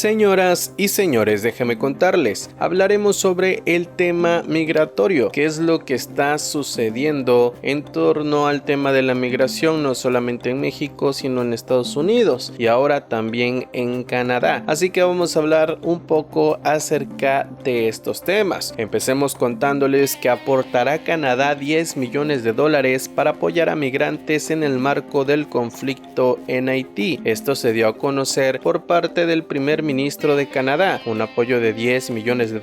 Señoras y señores, déjenme contarles, hablaremos sobre el tema migratorio, qué es lo que está sucediendo en torno al tema de la migración, no solamente en México, sino en Estados Unidos y ahora también en Canadá. Así que vamos a hablar un poco acerca de estos temas. Empecemos contándoles que aportará Canadá $10 millones para apoyar a migrantes en el marco del conflicto en Haití. Esto se dio a conocer por parte del primer ministro de Canadá. Un apoyo de $10 millones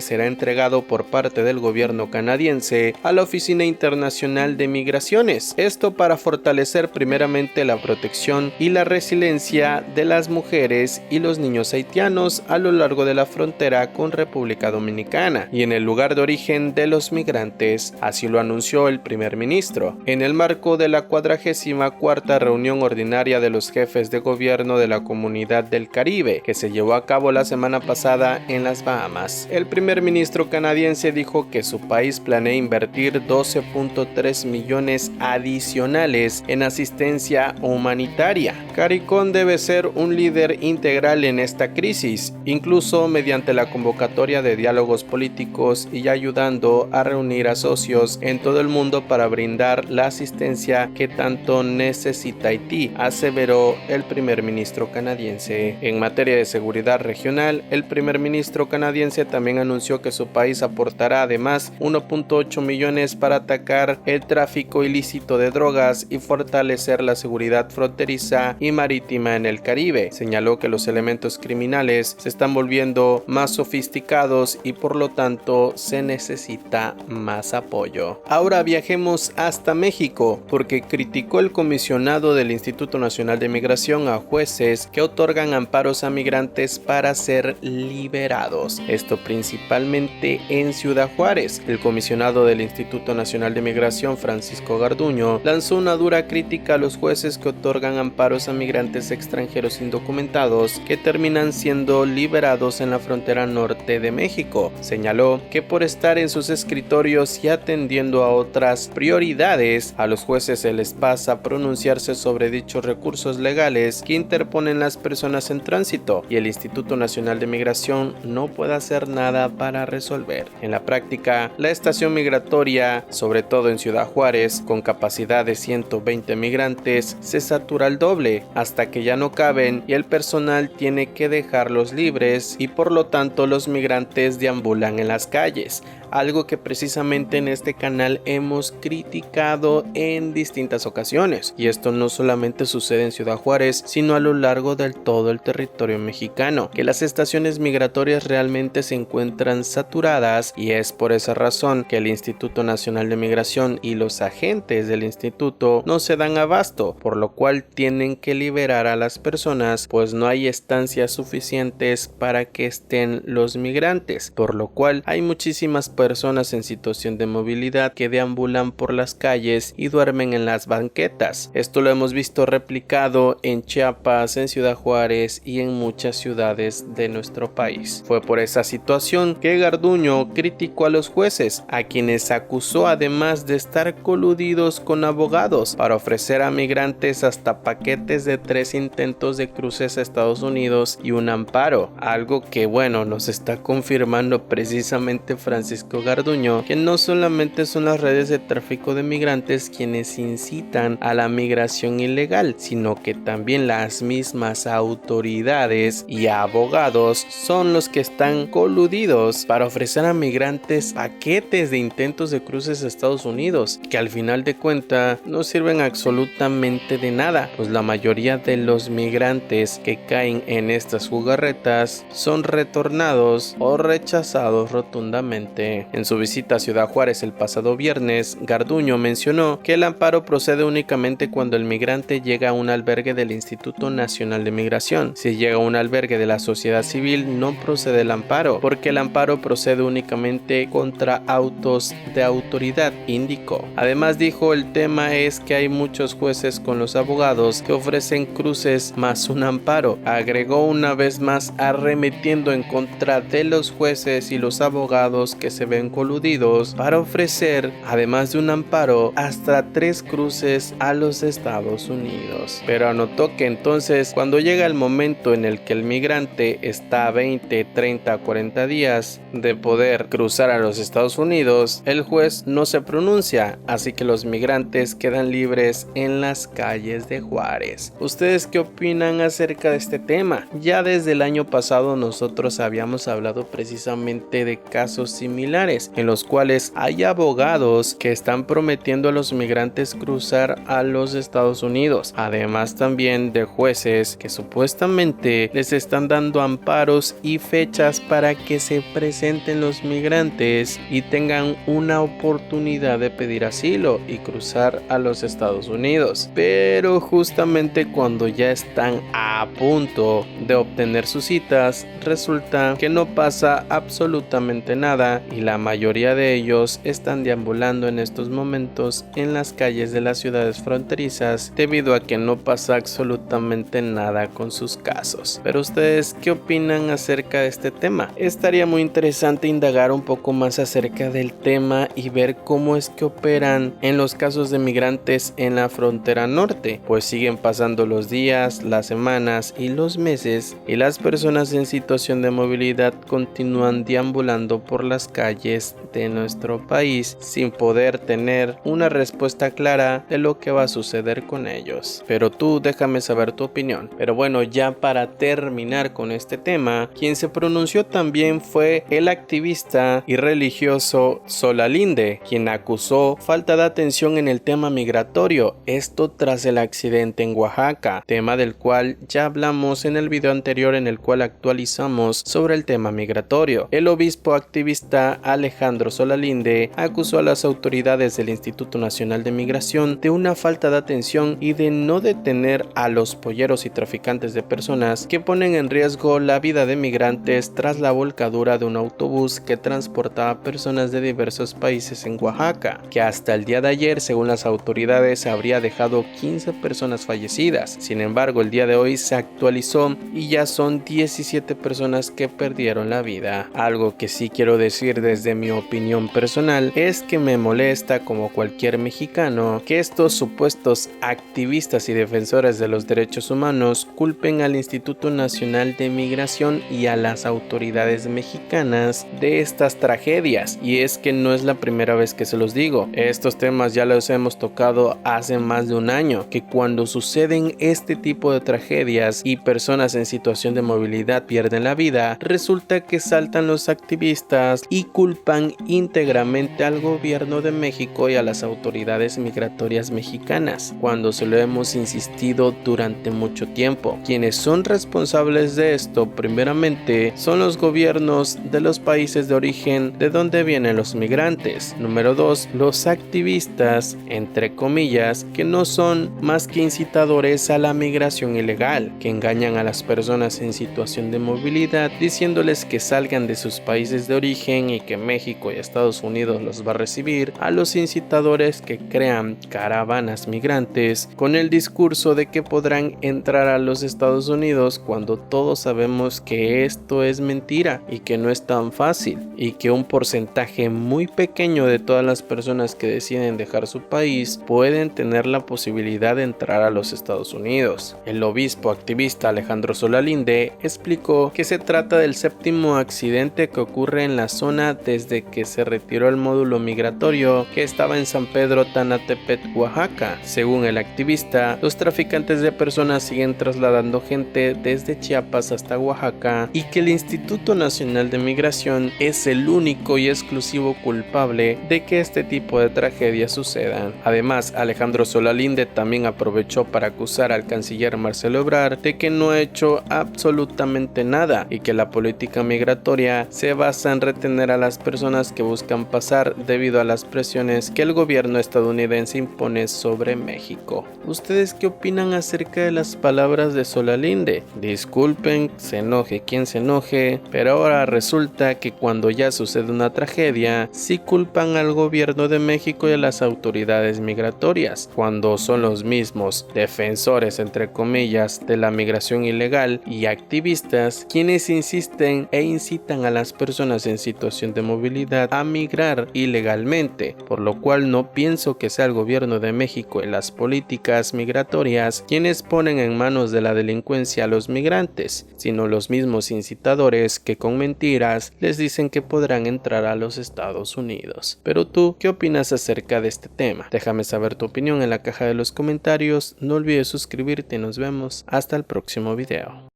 será entregado por parte del gobierno canadiense a la Oficina Internacional de Migraciones. Esto para fortalecer primeramente la protección y la resiliencia de las mujeres y los niños haitianos a lo largo de la frontera con República Dominicana y en el lugar de origen de los migrantes. Así lo anunció el primer ministro en el marco de la 44ª reunión ordinaria de los jefes de gobierno de la Comunidad del Caribe, que se llevó a cabo la semana pasada en las Bahamas. El primer ministro canadiense dijo que su país planea invertir 12.3 millones adicionales en asistencia humanitaria. CARICOM debe ser un líder integral en esta crisis, incluso mediante la convocatoria de diálogos políticos y ayudando a reunir a socios en todo el mundo para brindar la asistencia que tanto necesita Haití, aseveró el primer ministro canadiense. En materia de seguridad regional, el primer ministro canadiense también anunció que su país aportará además 1.8 millones para atacar el tráfico ilícito de drogas y fortalecer la seguridad fronteriza y marítima en el Caribe. Señaló que los elementos criminales se están volviendo más sofisticados y por lo tanto se necesita más apoyo. Ahora viajemos hasta México, porque criticó el comisionado del Instituto Nacional de Migración a jueces que otorgan amparos a migrantes para ser liberados. Esto principalmente en Ciudad Juárez. El comisionado del Instituto Nacional de Migración, Francisco Garduño, lanzó una dura crítica a los jueces que otorgan amparos a migrantes extranjeros indocumentados que terminan siendo liberados en la frontera norte de México. Señaló que por estar en sus escritorios y atendiendo a otras prioridades, a los jueces se les pasa pronunciarse sobre dichos recursos legales que interponen las personas en tránsito y el Instituto Nacional de Migración no puede hacer nada para resolver. En la práctica, la estación migratoria, sobre todo en Ciudad Juárez, con capacidad de 120 migrantes, se satura al doble hasta que ya no caben y el personal tiene que dejarlos libres y por lo tanto los migrantes deambulan en las calles. Algo que precisamente en este canal hemos criticado en distintas ocasiones. Y esto no solamente sucede en Ciudad Juárez, sino a lo largo de todo el territorio mexicano, que las estaciones migratorias realmente se encuentran saturadas y es por esa razón que el Instituto Nacional de Migración y los agentes del instituto no se dan abasto, por lo cual tienen que liberar a las personas, pues no hay estancias suficientes para que estén los migrantes, por lo cual hay muchísimas personas en situación de movilidad que deambulan por las calles y duermen en las banquetas. Esto lo hemos visto replicado en Chiapas, en Ciudad Juárez y en muchas ciudades de nuestro país. Fue por esa situación que Garduño criticó a los jueces, a quienes acusó además de estar coludidos con abogados para ofrecer a migrantes hasta paquetes de 3 intentos de cruces a Estados Unidos y un amparo, algo que nos está confirmando precisamente Francisco Garduño, que no solamente son las redes de tráfico de migrantes quienes incitan a la migración ilegal, sino que también las mismas autoridades y abogados son los que están coludidos para ofrecer a migrantes paquetes de intentos de cruces a Estados Unidos, que al final de cuentas no sirven absolutamente de nada, pues la mayoría de los migrantes que caen en estas jugarretas son retornados o rechazados rotundamente. En su visita a Ciudad Juárez el pasado viernes, Garduño mencionó que el amparo procede únicamente cuando el migrante llega a un albergue del Instituto Nacional de Migración. Si llega a un albergue de la sociedad civil, no procede el amparo, porque el amparo procede únicamente contra autos de autoridad, indicó. Además dijo, el tema es que hay muchos jueces con los abogados que ofrecen cruces más un amparo. Agregó una vez más arremetiendo en contra de los jueces y los abogados que se ven coludidos para ofrecer, además de un amparo, hasta 3 cruces a los Estados Unidos. Pero anotó que entonces, cuando llega el momento en el que el migrante está a 20, 30, 40 días de poder cruzar a los Estados Unidos, el juez no se pronuncia, así que los migrantes quedan libres en las calles de Juárez. ¿Ustedes qué opinan acerca de este tema? Ya desde el año pasado nosotros habíamos hablado precisamente de casos similares, en los cuales hay abogados que están prometiendo a los migrantes cruzar a los Estados Unidos, además también de jueces que supuestamente les están dando amparos y fechas para que se presenten los migrantes y tengan una oportunidad de pedir asilo y cruzar a los Estados Unidos. Pero justamente cuando ya están a punto de obtener sus citas, resulta que no pasa absolutamente nada y la mayoría de ellos están deambulando en estos momentos en las calles de las ciudades fronterizas debido a que no pasa absolutamente nada con sus casos. Pero ustedes, ¿qué opinan acerca de este tema? Estaría muy interesante indagar un poco más acerca del tema y ver cómo es que operan en los casos de migrantes en la frontera norte, pues siguen pasando los días, las semanas y los meses y las personas en situación de movilidad continúan deambulando por las calles de nuestro país sin poder tener una respuesta clara de lo que va a suceder con ellos. Pero tú déjame saber tu opinión. Pero bueno, ya para terminar con este tema, quien se pronunció también fue el activista y religioso Solalinde, quien acusó falta de atención en el tema migratorio, esto tras el accidente en Oaxaca, tema del cual ya hablamos en el video anterior en el cual actualizamos sobre el tema migratorio. El obispo activista Alejandro Solalinde acusó a las autoridades del Instituto Nacional de Migración de una falta de atención y de no detener a los polleros y traficantes de personas que ponen en riesgo la vida de migrantes tras la volcadura de un autobús que transportaba personas de diversos países en Oaxaca, que hasta el día de ayer, según las autoridades, habría dejado 15 personas fallecidas. Sin embargo, el día de hoy se actualizó y ya son 17 personas que perdieron la vida. Algo que sí quiero decir desde mi opinión personal es que me molesta, como cualquier mexicano, que estos supuestos activistas y defensores de los derechos humanos culpen al Instituto Nacional de Migración y a las autoridades mexicanas de estas tragedias. Y es que no es la primera vez que se los digo, estos temas ya los hemos tocado hace más de un año, que cuando suceden este tipo de tragedias y personas en situación de movilidad pierden la vida, resulta que saltan los activistas y culpan íntegramente al gobierno de México y a las autoridades migratorias mexicanas, cuando se lo hemos insistido durante mucho tiempo. Quienes son responsables de esto primeramente son los gobiernos de los países de origen de donde vienen los migrantes. Número 2, los activistas, entre comillas, que no son más que incitadores a la migración ilegal, que engañan a las personas en situación de movilidad diciéndoles que salgan de sus países de origen y que México y Estados Unidos los va a recibir, a los incitadores que crean caravanas migrantes con el discurso de que podrán entrar a los Estados Unidos cuando todos sabemos que esto es mentira y que no es tan fácil y que un porcentaje muy pequeño de todas las personas que deciden dejar su país pueden tener la posibilidad de entrar a los Estados Unidos. El obispo activista Alejandro Solalinde explicó que se trata del 7º accidente que ocurre en la zona desde que se retiró el módulo migratorio que estaba en San Pedro Tanatepet, Oaxaca. Según el activista, los traficantes de personas siguen trasladando gente desde Chiapas hasta Oaxaca y que el Instituto Nacional de Migración es el único y exclusivo culpable de que este tipo de tragedias sucedan. Además, Alejandro Solalinde también aprovechó para acusar al canciller Marcelo Ebrard de que no ha hecho absolutamente nada y que la política migratoria se basa en retener a las personas que buscan pasar debido a las presiones que el gobierno estadounidense impone sobre México. ¿Ustedes qué opinan acerca de las palabras de Solalinde? Disculpen, se enoje quien se enoje, pero ahora resulta que cuando ya sucede una tragedia, sí culpan al gobierno de México y a las autoridades migratorias, cuando son los mismos defensores, entre comillas, de la migración ilegal y activistas quienes insisten e incitan a las personas en situación de movilidad a migrar ilegalmente, por lo cual no pienso que sea el gobierno de México en las políticas migratorias quienes ponen en manos de la delincuencia a los migrantes, sino los mismos incitadores que con mentiras les dicen que podrán entrar a los Estados Unidos. Pero tú, ¿qué opinas acerca de este tema? Déjame saber tu opinión en la caja de los comentarios, no olvides suscribirte y nos vemos hasta el próximo video.